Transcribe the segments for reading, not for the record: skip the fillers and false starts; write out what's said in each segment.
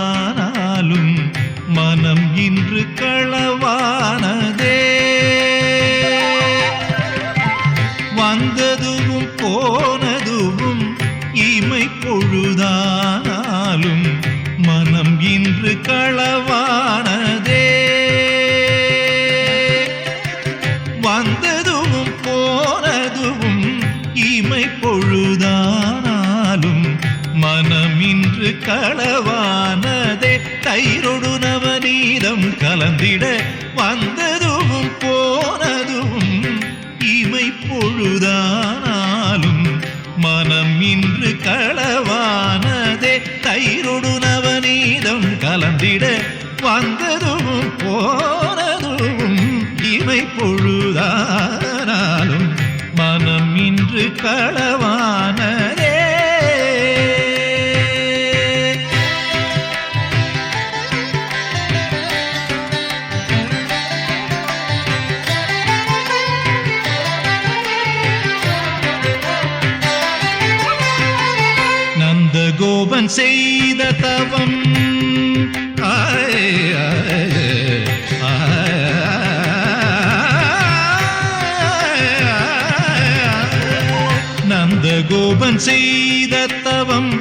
பொழுதானாலும் மனம் இன்று களவானதே. வந்ததுவும் போனதுவும் இமை பொழுதானாலும் மனம் இன்று களவானதே. வந்ததுவும் போனதுவும் இமை பொழுதானாலும் மனம் இன்று களவானதே. தயிரொடு நவநீதம் கலந்திட வந்ததுவும் போனதுவும் இமை பொழுதானாலும் மனம் இன்று களவானதே. தயிரொடு நவநீதம் கலந்திட வந்ததுவும் போனதுவும் இமை பொழுதானாலும் மனம் இன்று களவானதே. நந்தகோபன் செய்த தவம் நந்தகோபன் செய்த தவம்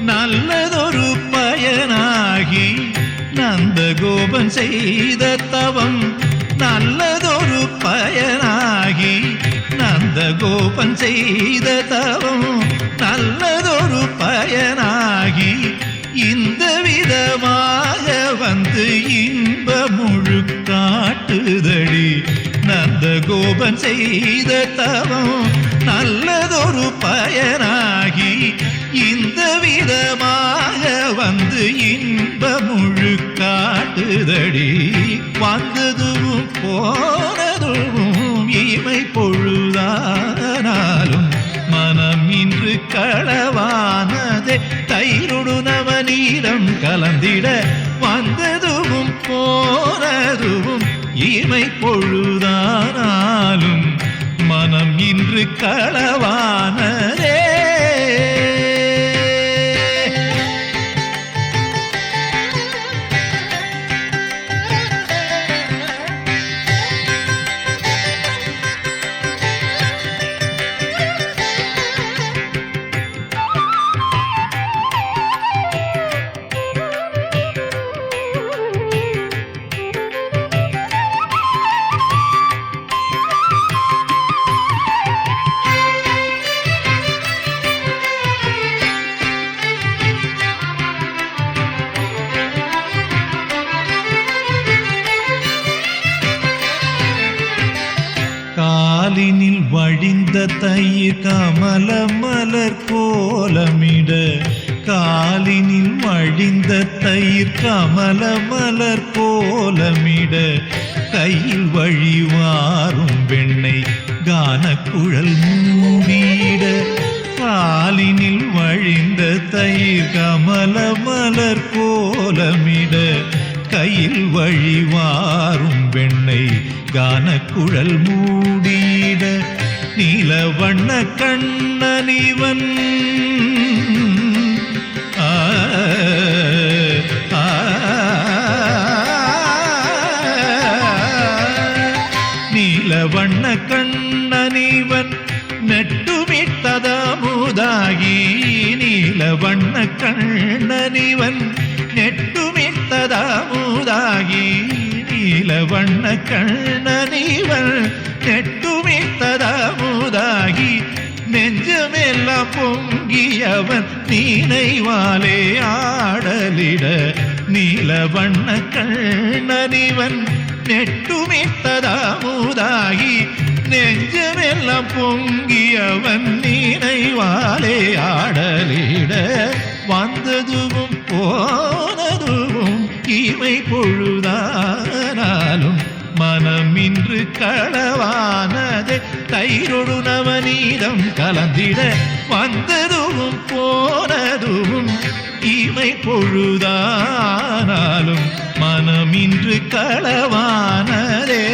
நல்லதொரு பயனாகி. நந்தகோபன் செய்த தவம் நல்லதொரு பயனாகி. நந்தகோபன் செய்த தவம் நல்லதொரு பயனாகி இந்த விதமாக வந்து இன்ப முழு காட்டுதடி. நந்தகோபன் செய்த தவம் நல்லதொரு பயனாகி இந்த விதமாக வந்து இன்ப முழு காட்டுதடி. வந்ததுவும் போனதுவும் இமை பொழுதானாலும் மனம் இன்று களவானதே. தயிரொடு நவநீதம் கலந்திட வந்ததுவும் போனதுவும் இமை பொழுதானாலும் மனம் இன்று களவானதே. காலினில் வழிந்த தயிர் கமல மலர் கோலமிட. காலினில் வழிந்த தயிர் கமல மலர் கோலமிட. கையில் வழிவாரும் வெண்ணை கானக்குழல் மூடிட. காலினில் வழிந்த தயிர் கமல மலர் கோலமிட. கையில் வழிவாரும் வெண்ணை கானக்குழல் மூடிட. நீலவண்ண கண்ணனிவன் நீலவண்ண கண்ணனிவன் நெட்டுமிட்டதமுதாகி. நீலவண்ண கண்ணனிவன் நெட்டுமிட்டதமுதாகி. நீலவண்ண கண்ணனிவன் நெட்டுமிட்டதமுதாகி. நெஞ்சமெல்லாம் பொங்கியவன் நினைவாலே ஆடலிட. நீலவண்ண கண்ணனிவன் நெட்டுமிட்டதமுதாகி. நெஞ்சமெல்லாம் பொங்கியவன் நினைவாலே ஆடலிட. வந்ததுவும் போனதுவும் இமை பொழுதானாலும் மனம் இன்று களவானதே. தயிரொடு நவநீதம் கலந்திட வந்ததுவும் போனதுவும் இமை பொழுதானாலும் மனம் இன்று களவானதே.